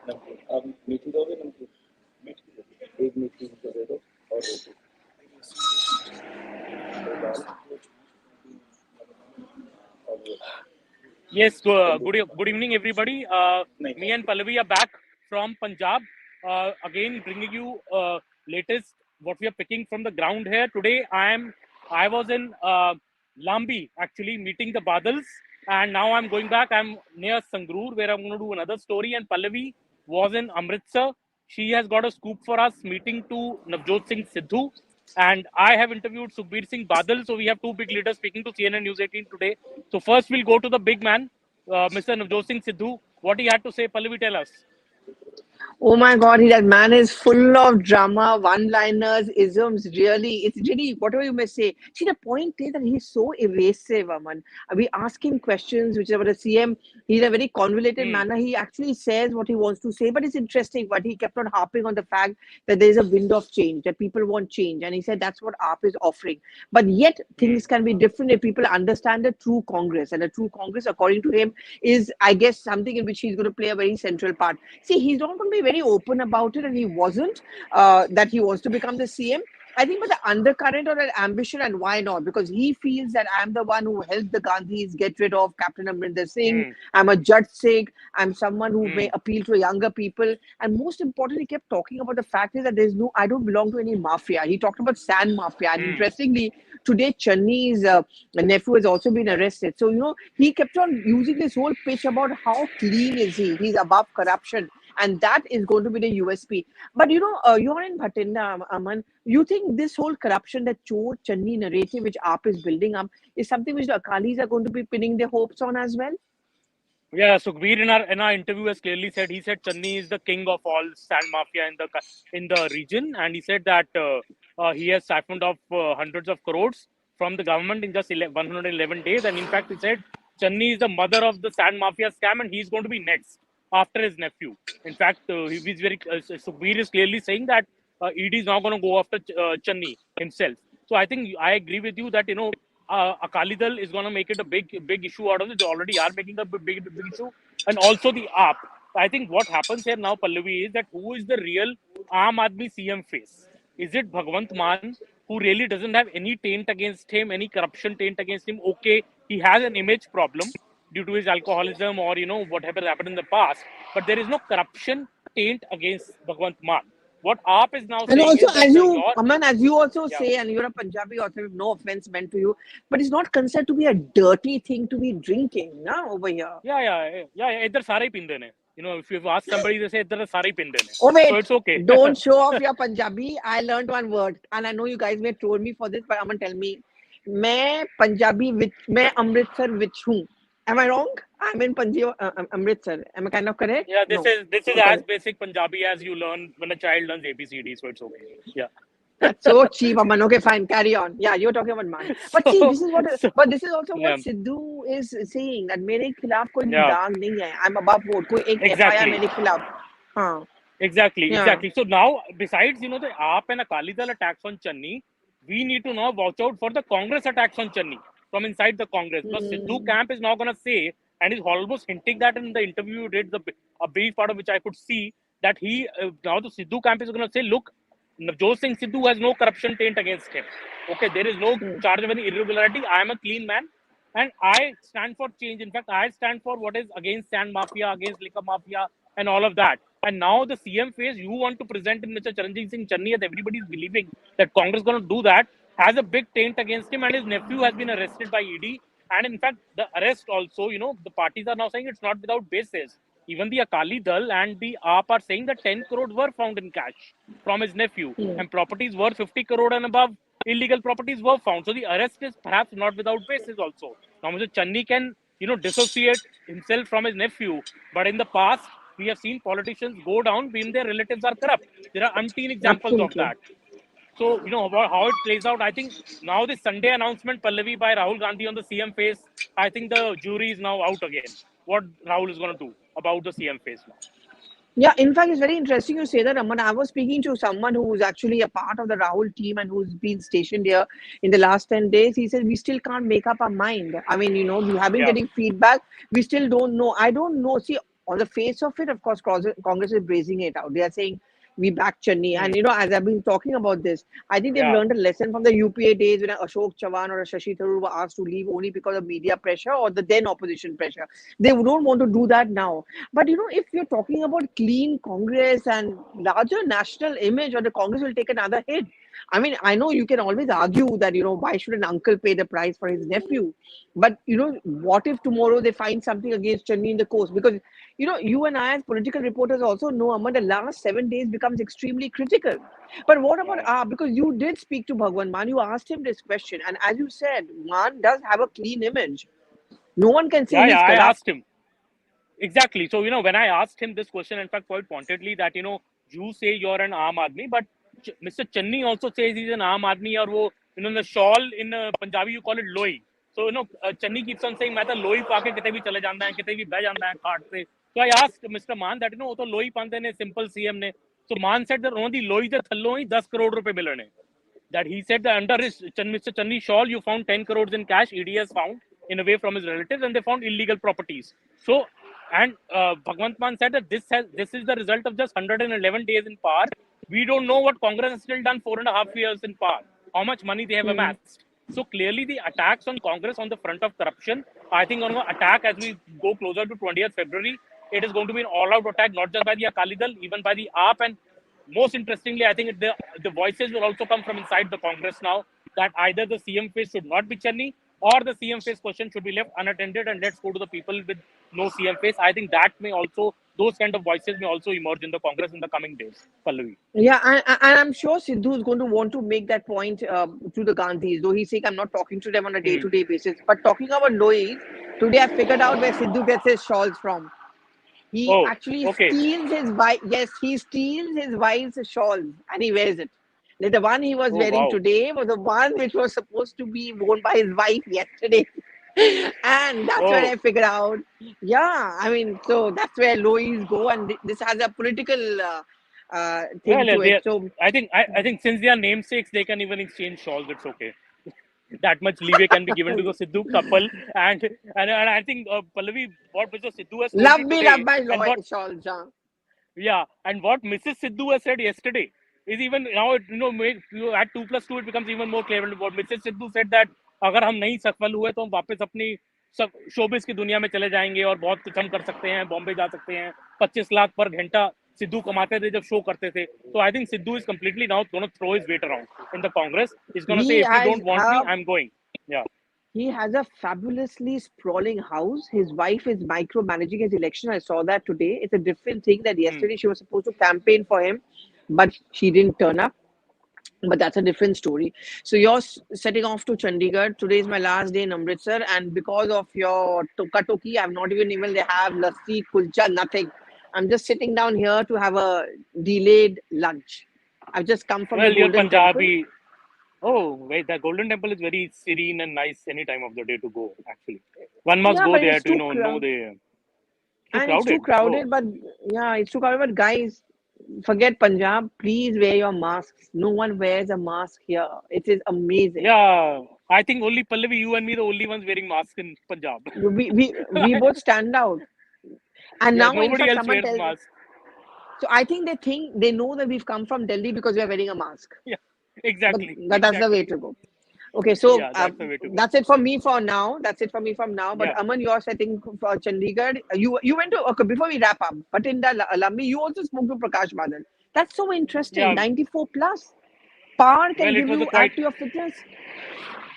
अब मीठी दोगे नमकीन? एक मीठी मुझको दे दो और रोटी और दाल और वो Yes, good evening, everybody. Me and Pallavi are back from Punjab, again bringing you latest what we are picking from the ground here today. I was in Lambi actually meeting the Badals, and now I'm going back. I'm near Sangrur where I'm going to do another story. And Pallavi was in Amritsar. She has got a scoop for us meeting to Navjot Singh Sidhu. And I have interviewed Sukhbir Singh Badal. So we have two big leaders speaking to CNN News 18 today. So first we'll go to the big man, Mr. Navjot Singh Sidhu. What he had to say, Pallavi, tell us. Oh my God, that man is full of drama, one-liners, isms. Really, it's really whatever you may say. See, the point is that he's so evasive, Aman. We ask him questions which are about the CM. He's a very convoluted manner. He actually says what he wants to say, but it's interesting. But he kept on harping on the fact that there is a wind of change, that people want change, and he said that's what AAP is offering. But yet, things can be different if people understand the true Congress, and the true Congress, according to him, is, I guess, something in which he's going to play a very central part. See, he's not going to be very open about it, and he wasn't that he wants to become the CM. I think, but the undercurrent or an ambition, and why not? Because he feels that I'm the one who helped the Gandhis get rid of Captain Amrinder Singh. I'm a Judge Sikh. I'm someone who may appeal to younger people. And most importantly, he kept talking about the fact is that there's no, I don't belong to any mafia. He talked about sand mafia. And interestingly, today Channi's nephew has also been arrested. So, you know, he kept on using this whole pitch about how clean is he. He's above corruption. And that is going to be the USP. But you know, you're in Bhatinda, Aman. You think this whole corruption, that Chor Channi narrative which AAP is building up, is something which the Akalis are going to be pinning their hopes on as well? Yeah, Sukhbir in our interview has clearly said, he said Channi is the king of all sand mafia in the region, and he said that he has siphoned off hundreds of crores from the government in just 111 days, and in fact he said Channi is the mother of the sand mafia scam, and he's going to be next after his nephew. In fact, he's very Sukhbir is clearly saying that ED is now going to go after Channi himself. So I think I agree with you that, you know, Akali Dal is going to make it a big issue out of it. They already are making a big issue, and also the AAP. I think what happens here now, Pallavi, is that who is the real Aam Aadmi CM face? Is it Bhagwant Mann, who really doesn't have any taint against him, any corruption taint against him? Okay, he has an image problem due to his alcoholism or, you know, whatever happened in the past, but there is no corruption taint against Bhagwant Mann. What AAP is now And saying also, is that as you, your Aman, as you also say, and you're a Punjabi author, no offense meant to you, but it's not considered to be a dirty thing to be drinking, now over here. Yeah. Idhar sare pinde ne. You know, if you ask somebody, they say idhar sare pinde ne. Oh wait, So it's okay. don't show off your Punjabi. I learned one word, and I know you guys may troll me for this, but Aman, tell me, मैं Punjabi with मैं Amritsar which हूँ. Am I wrong? I'm in Amritsar. Am I kind of correct? Yeah, this No. is as basic Punjabi as you learn when a child learns ABCD, so it's okay. Yeah. That's so cheap, Aman. Okay, fine. Carry on. Yeah, you're talking about man. But see, this is what. But this is also what Sidhu is saying, that मेरे खिलाफ कोई दाग नहीं है. I'm above board. कोई एक FIR मेरे खिलाफ. हाँ. Exactly. So now, besides, you know, the AAP and Akali Dal attacks on Channi, we need to now watch out for the Congress attacks on Channi from inside the Congress. Because Sidhu camp is now going to say, and is almost hinting that in the interview you did, a brief part of which I could see, that he, now the Sidhu camp is going to say, look, Navjot Singh Sidhu has no corruption taint against him. Okay, there is no charge of any irregularity. I am a clean man. And I stand for change. In fact, I stand for what is against sand mafia, against liquor mafia, and all of that. And now the CM phase you want to present in Mr. Charanjit Singh Channi, that everybody is believing that Congress is going to do that, has a big taint against him, and his nephew has been arrested by ED. And in fact, the arrest also, you know, the parties are now saying it's not without basis. Even the Akali Dal and the AAP are saying that 10 crores were found in cash from his nephew, and properties worth 50 crore and above illegal properties were found. So the arrest is perhaps not without basis also. Now, Mr. Channi can, you know, dissociate himself from his nephew, but in the past, we have seen politicians go down when their relatives are corrupt. There are umpteen examples of that. So, you know, about how it plays out, I think now this Sunday announcement, Pallavi, by Rahul Gandhi on the CM face, I think the jury is now out again. What Rahul is going to do about the CM face now. Yeah, in fact, it's very interesting you say that, Aman. I was speaking to someone who's actually a part of the Rahul team and who's been stationed here in the last 10 days. He said, we still can't make up our mind. I mean, you know, we have been getting feedback. We still don't know. I don't know. See, On the face of it, of course, Congress is bracing it out. They are saying we back Channi. And as I've been talking about this, I think they've learned a lesson from the UPA days when Ashok Chavan or Shashi Tharoor were asked to leave only because of media pressure or the then opposition pressure. They don't want to do that now. But if you're talking about clean Congress and larger national image, or the Congress will take another hit. I mean, I know you can always argue that, why should an uncle pay the price for his nephew? But, what if tomorrow they find something against Channi in the coast? Because, you and I as political reporters also know, Aman, the last 7 days becomes extremely critical. But what about, because you did speak to Bhagwan Maan, you asked him this question. And as you said, Maan does have a clean image. No one can say he's I corrupt. asked him. Exactly. So, when I asked him this question, in fact, quite pointedly, that, you say you're an Aam Aadmi, but Mr. Channi also says he's an Aam Aadmi, or wo, the shawl in Punjabi, you call it loi. So, Channi keeps on saying, मैं तो लोई पाके किते भी चले जाता है, किते भी बह जाता है खाट पे. So I asked Mr. Maan that, वो तो लोई पांदे ने simple CM ने. So Maan said that on the लोई the थल्लों ही 10 crore रुपए मिलने. That he said that under his Mr. Channi shawl, you found 10 crores in cash. ED has found in a way from his relatives, and they found illegal properties. So, and Bhagwant Maan said that this is the result of just 111 days in power. We don't know what Congress has still done 4.5 years in power, how much money they have amassed. So clearly the attacks on Congress on the front of corruption, I think on an attack as we go closer to 20th February, it is going to be an all-out attack, not just by the Akali Dal, even by the AAP. And most interestingly, I think the voices will also come from inside the Congress now, that either the CM face should not be Channi, or the CM face question should be left unattended, and let's go to the people with no CM face. I think that may also, those kind of voices may also emerge in the Congress in the coming days, Pallavi. Yeah, and I'm sure Sidhu is going to want to make that point to the Gandhis, though he's saying I'm not talking to them on a day-to-day basis. But talking about Lois, today I figured out where Sidhu gets his shawls from. He actually steals his wife. Yes, he steals his wife's shawls and he wears it. Like the one he was wearing today was the one which was supposed to be worn by his wife yesterday. And that's where I figured out. Yeah, I mean, so that's where Lois go, and this has a political thing to it. So I think since they are namesakes, they can even exchange shawls. It's okay. That much leeway can be given to the Sidhu couple, and I think Pallavi, what Mr. Sidhu has love told me, today, love my shawls. Yeah, and what Mrs. Sidhu has said yesterday is even now, you add 2 plus 2, it becomes even more clear. What Mrs. Sidhu said that अगर हम नहीं सफल हुए तो हम वापस अपनी सब शोबिस की दुनिया में चले जाएंगे और बहुत कुछ हम कर सकते हैं, बॉम्बे जा सकते हैं. 25 लाख पर घंटा सिद्धू कमाते थे जब शो करते थे. So I think Sidhu is completely now going to throw his weight around in the Congress. He's going to say, if you don't want me, I'm going. Yeah. He has a fabulously sprawling house. His wife is micromanaging his election. I saw that today. It's a different thing that yesterday she was supposed to campaign for him, but she didn't turn up. But that's a different story. So you're setting off to Chandigarh. Today is my last day in Amritsar, and because of your toki, I'm not even able to have lassi, kulcha, nothing. I'm just sitting down here to have a delayed lunch. I've just come from the Golden Temple. Oh, wait, the Golden Temple is very serene and nice any time of the day to go, actually. One must go there to know the... It's too crowded, but yeah, it's too crowded. But guys, forget Punjab. Please wear your masks. No one wears a mask here. It is amazing. Yeah, I think only Pallavi, you and me, the only ones wearing masks in Punjab. We both stand out. And now nobody else wears masks. So I think they know that we've come from Delhi because we are wearing a mask. Yeah, exactly. But that's the way to go. Okay, so that's it for me for now. But Aman, you're setting for Chandigarh. You went to, before we wrap up, but in the Lambi, you also spoke to Parkash Badal. That's so interesting. Yeah. 94 plus. Power can give you add to your fitness.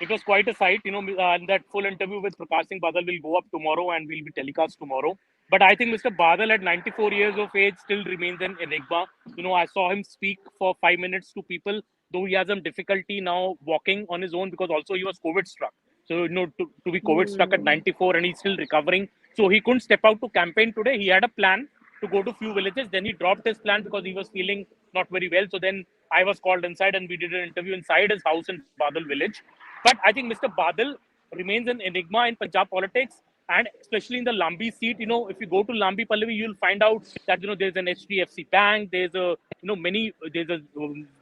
It was quite a sight, and that full interview with Parkash Singh Badal will go up tomorrow and will be telecast tomorrow. But I think Mr. Badal at 94 years of age still remains an enigma. I saw him speak for 5 minutes to people, though he has some difficulty now walking on his own because also he was COVID struck. So, to be COVID struck at 94 and he's still recovering. So he couldn't step out to campaign today. He had a plan to go to few villages. Then he dropped his plan because he was feeling not very well. So then I was called inside and we did an interview inside his house in Badal village. But I think Mr. Badal remains an enigma in Punjab politics. And especially in the Lambi seat, if you go to Lambi, Pallavi, you'll find out that, there's an HDFC bank, there's a, there's a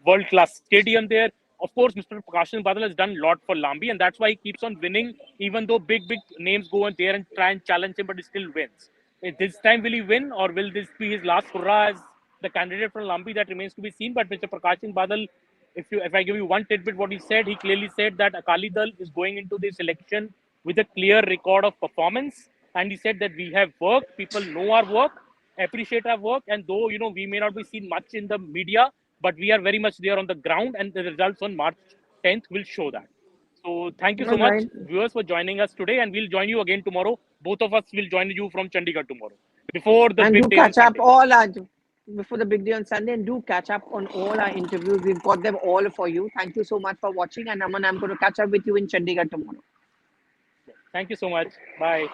world-class stadium there. Of course, Mr. Parkash Badal has done a lot for Lambi, and that's why he keeps on winning, even though big names go in there and try and challenge him, but he still wins. This time will he win, or will this be his last hurrah as the candidate from Lambi? That remains to be seen. But Mr. Parkash Badal, if I give you one tidbit, what he said, he clearly said that Akali Dal is going into this election with a clear record of performance, and he said that we have work, people know our work, appreciate our work, and though we may not be seen much in the media, but we are very much there on the ground, and the results on March 10th will show that. So thank you so All much, right. viewers, for joining us today, and we'll join you again tomorrow. Both of us will join you from Chandigarh tomorrow before the And big do day on catch up Sunday. all our before the big day on Sunday, and do catch up on all our interviews. We've got them all for you. Thank you so much for watching, and Aman, I'm going to catch up with you in Chandigarh tomorrow. Thank you so much. Bye.